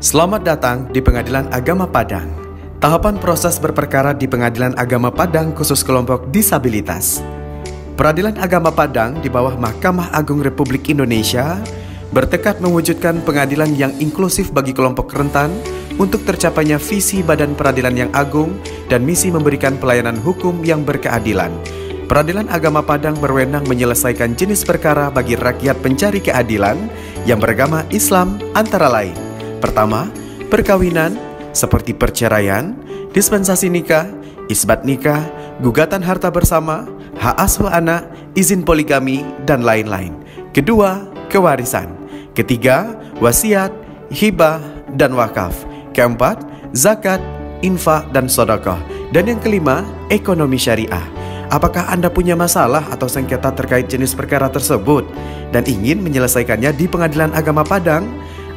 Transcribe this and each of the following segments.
Selamat datang di Pengadilan Agama Padang. Tahapan proses berperkara di Pengadilan Agama Padang khusus kelompok disabilitas. Peradilan Agama Padang di bawah Mahkamah Agung Republik Indonesia bertekad mewujudkan pengadilan yang inklusif bagi kelompok rentan untuk tercapainya visi Badan Peradilan yang Agung dan misi memberikan pelayanan hukum yang berkeadilan. Peradilan Agama Padang berwenang menyelesaikan jenis perkara bagi rakyat pencari keadilan yang beragama Islam antara lain. Pertama, perkawinan seperti perceraian, dispensasi nikah, isbat nikah, gugatan harta bersama, hak asuh anak, izin poligami, dan lain-lain. Kedua, kewarisan. Ketiga, wasiat, hibah, dan wakaf. Keempat, zakat, infak, dan sedekah. Dan yang kelima, ekonomi syariah. Apakah Anda punya masalah atau sengketa terkait jenis perkara tersebut dan ingin menyelesaikannya di Pengadilan Agama Padang?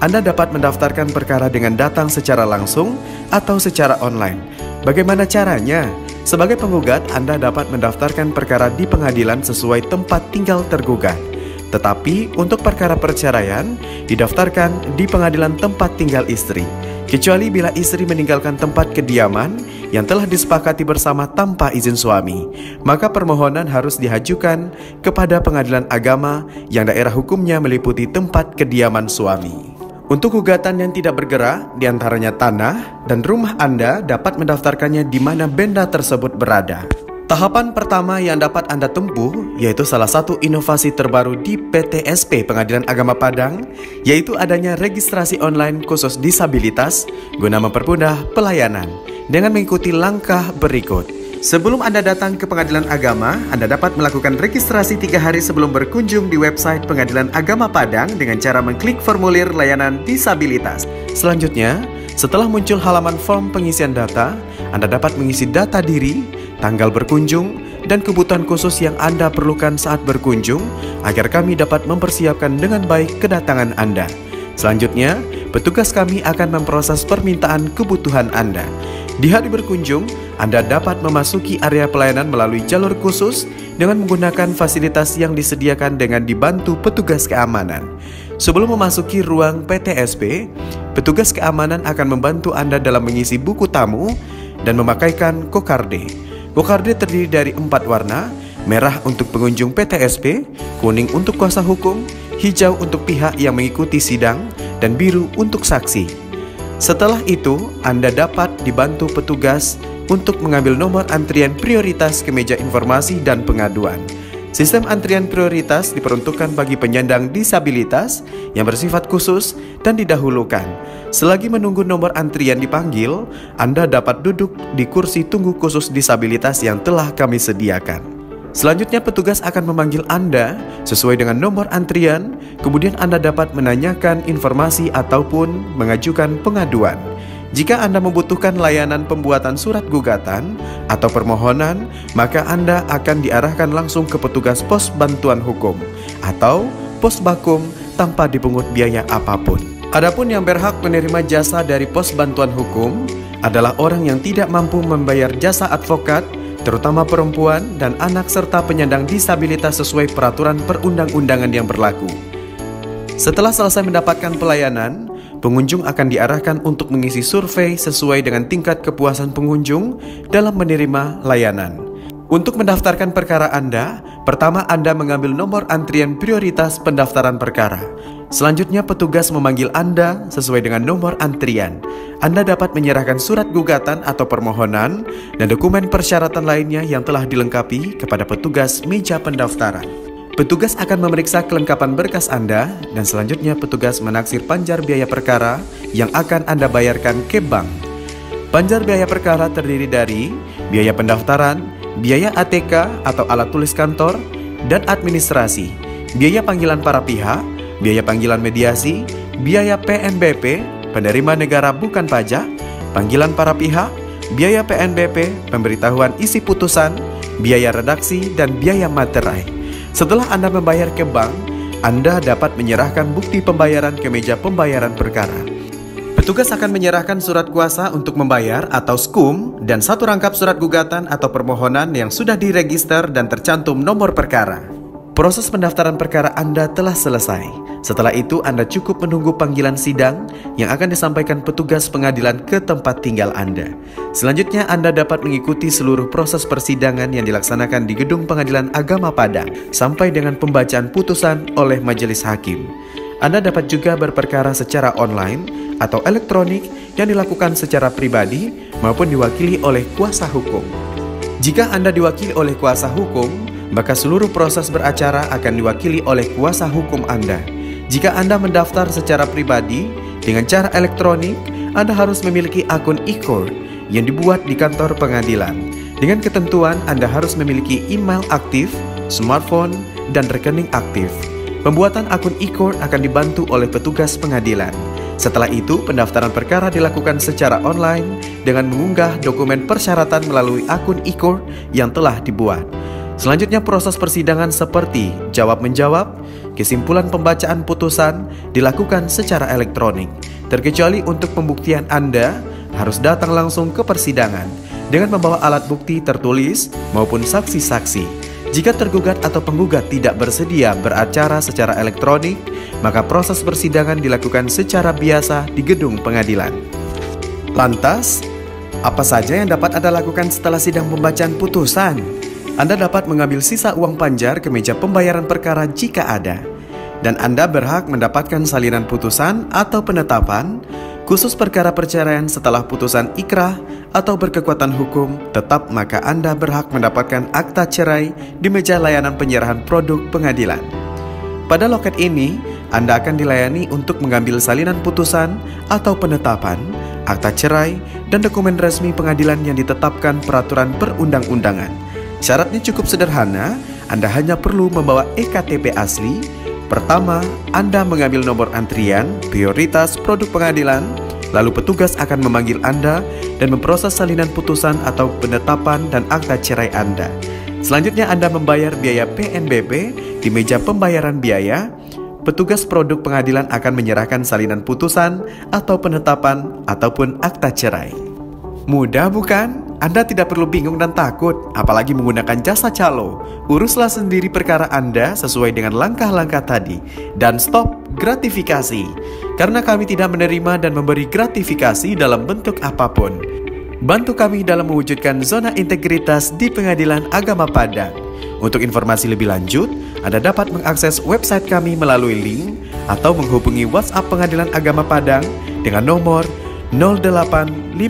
Anda dapat mendaftarkan perkara dengan datang secara langsung atau secara online. Bagaimana caranya? Sebagai penggugat, Anda dapat mendaftarkan perkara di pengadilan sesuai tempat tinggal tergugat. Tetapi untuk perkara perceraian, didaftarkan di pengadilan tempat tinggal istri. Kecuali bila istri meninggalkan tempat kediaman yang telah disepakati bersama tanpa izin suami, maka permohonan harus diajukan kepada pengadilan agama yang daerah hukumnya meliputi tempat kediaman suami. Untuk gugatan yang tidak bergerak, diantaranya tanah dan rumah Anda dapat mendaftarkannya di mana benda tersebut berada. Tahapan pertama yang dapat Anda tempuh yaitu salah satu inovasi terbaru di PTSP Pengadilan Agama Padang, yaitu adanya registrasi online khusus disabilitas guna mempermudah pelayanan dengan mengikuti langkah berikut. Sebelum Anda datang ke Pengadilan Agama, Anda dapat melakukan registrasi 3 hari sebelum berkunjung di website Pengadilan Agama Padang dengan cara mengklik formulir layanan disabilitas. Selanjutnya, setelah muncul halaman form pengisian data, Anda dapat mengisi data diri, tanggal berkunjung, dan kebutuhan khusus yang Anda perlukan saat berkunjung agar kami dapat mempersiapkan dengan baik kedatangan Anda. Selanjutnya, petugas kami akan memproses permintaan kebutuhan Anda. Di hari berkunjung, Anda dapat memasuki area pelayanan melalui jalur khusus dengan menggunakan fasilitas yang disediakan dengan dibantu petugas keamanan. Sebelum memasuki ruang PTSP, petugas keamanan akan membantu Anda dalam mengisi buku tamu dan memakaikan kokarde. Kokarde terdiri dari 4 warna, merah untuk pengunjung PTSP, kuning untuk kuasa hukum, hijau untuk pihak yang mengikuti sidang, dan biru untuk saksi. Setelah itu, Anda dapat dibantu petugas untuk mengambil nomor antrian prioritas ke meja informasi dan pengaduan. Sistem antrian prioritas diperuntukkan bagi penyandang disabilitas yang bersifat khusus dan didahulukan. Selagi menunggu nomor antrian dipanggil, Anda dapat duduk di kursi tunggu khusus disabilitas yang telah kami sediakan. Selanjutnya petugas akan memanggil Anda sesuai dengan nomor antrian, kemudian Anda dapat menanyakan informasi ataupun mengajukan pengaduan. Jika Anda membutuhkan layanan pembuatan surat gugatan atau permohonan, maka Anda akan diarahkan langsung ke petugas pos bantuan hukum atau pos bakum tanpa dipungut biaya apapun. Adapun yang berhak menerima jasa dari pos bantuan hukum adalah orang yang tidak mampu membayar jasa advokat, terutama perempuan dan anak serta penyandang disabilitas sesuai peraturan perundang-undangan yang berlaku. Setelah selesai mendapatkan pelayanan, pengunjung akan diarahkan untuk mengisi survei sesuai dengan tingkat kepuasan pengunjung dalam menerima layanan. Untuk mendaftarkan perkara Anda, pertama Anda mengambil nomor antrian prioritas pendaftaran perkara. Selanjutnya petugas memanggil Anda sesuai dengan nomor antrian. Anda dapat menyerahkan surat gugatan atau permohonan dan dokumen persyaratan lainnya yang telah dilengkapi kepada petugas meja pendaftaran. Petugas akan memeriksa kelengkapan berkas Anda dan selanjutnya petugas menaksir panjar biaya perkara yang akan Anda bayarkan ke bank. Panjar biaya perkara terdiri dari biaya pendaftaran, biaya ATK atau alat tulis kantor, dan administrasi, biaya panggilan para pihak, biaya panggilan mediasi, biaya PNBP, penerima negara bukan pajak, panggilan para pihak, biaya PNBP, pemberitahuan isi putusan, biaya redaksi, dan biaya materai. Setelah Anda membayar ke bank, Anda dapat menyerahkan bukti pembayaran ke meja pembayaran perkara. Petugas akan menyerahkan surat kuasa untuk membayar atau SKUM dan 1 rangkap surat gugatan atau permohonan yang sudah diregister dan tercantum nomor perkara. Proses pendaftaran perkara Anda telah selesai. Setelah itu, Anda cukup menunggu panggilan sidang yang akan disampaikan petugas pengadilan ke tempat tinggal Anda. Selanjutnya, Anda dapat mengikuti seluruh proses persidangan yang dilaksanakan di Gedung Pengadilan Agama Padang sampai dengan pembacaan putusan oleh majelis hakim. Anda dapat juga berperkara secara online atau elektronik yang dilakukan secara pribadi maupun diwakili oleh kuasa hukum. Jika Anda diwakili oleh kuasa hukum, maka seluruh proses beracara akan diwakili oleh kuasa hukum Anda. Jika Anda mendaftar secara pribadi dengan cara elektronik, Anda harus memiliki akun e-court yang dibuat di kantor pengadilan. Dengan ketentuan, Anda harus memiliki email aktif, smartphone, dan rekening aktif. Pembuatan akun e-court akan dibantu oleh petugas pengadilan. Setelah itu, pendaftaran perkara dilakukan secara online dengan mengunggah dokumen persyaratan melalui akun e-court yang telah dibuat. Selanjutnya, proses persidangan seperti jawab-menjawab, kesimpulan pembacaan putusan dilakukan secara elektronik. Terkecuali untuk pembuktian, Anda harus datang langsung ke persidangan dengan membawa alat bukti tertulis maupun saksi-saksi. Jika tergugat atau penggugat tidak bersedia beracara secara elektronik, maka proses persidangan dilakukan secara biasa di gedung pengadilan. Lantas, apa saja yang dapat Anda lakukan setelah sidang pembacaan putusan? Anda dapat mengambil sisa uang panjar ke meja pembayaran perkara jika ada. Dan Anda berhak mendapatkan salinan putusan atau penetapan khusus perkara perceraian setelah putusan ikrah atau berkekuatan hukum tetap, maka Anda berhak mendapatkan akta cerai di meja layanan penyerahan produk pengadilan. Pada loket ini, Anda akan dilayani untuk mengambil salinan putusan atau penetapan, akta cerai, dan dokumen resmi pengadilan yang ditetapkan peraturan perundang-undangan. Syaratnya cukup sederhana, Anda hanya perlu membawa EKTP asli. Pertama, Anda mengambil nomor antrian, prioritas produk pengadilan, lalu petugas akan memanggil Anda dan memproses salinan putusan atau penetapan dan akta cerai Anda. Selanjutnya, Anda membayar biaya PNBP di meja pembayaran biaya. Petugas produk pengadilan akan menyerahkan salinan putusan atau penetapan ataupun akta cerai. Mudah bukan? Anda tidak perlu bingung dan takut, apalagi menggunakan jasa calo. Uruslah sendiri perkara Anda sesuai dengan langkah-langkah tadi. Dan stop gratifikasi, karena kami tidak menerima dan memberi gratifikasi dalam bentuk apapun. Bantu kami dalam mewujudkan zona integritas di Pengadilan Agama Padang. Untuk informasi lebih lanjut, Anda dapat mengakses website kami melalui link atau menghubungi WhatsApp Pengadilan Agama Padang dengan nomor 0852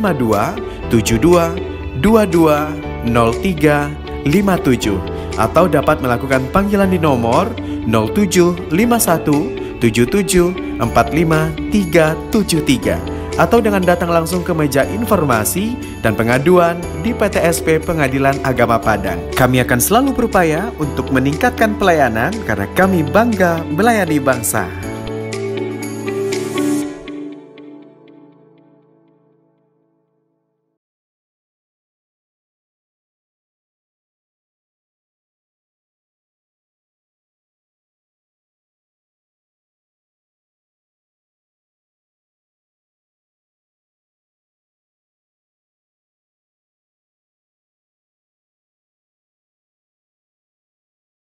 72 220357 atau dapat melakukan panggilan di nomor 0751 77 45373 atau dengan datang langsung ke meja informasi dan pengaduan di PTSP Pengadilan Agama Padang. Kami akan selalu berupaya untuk meningkatkan pelayanan karena kami bangga melayani bangsa.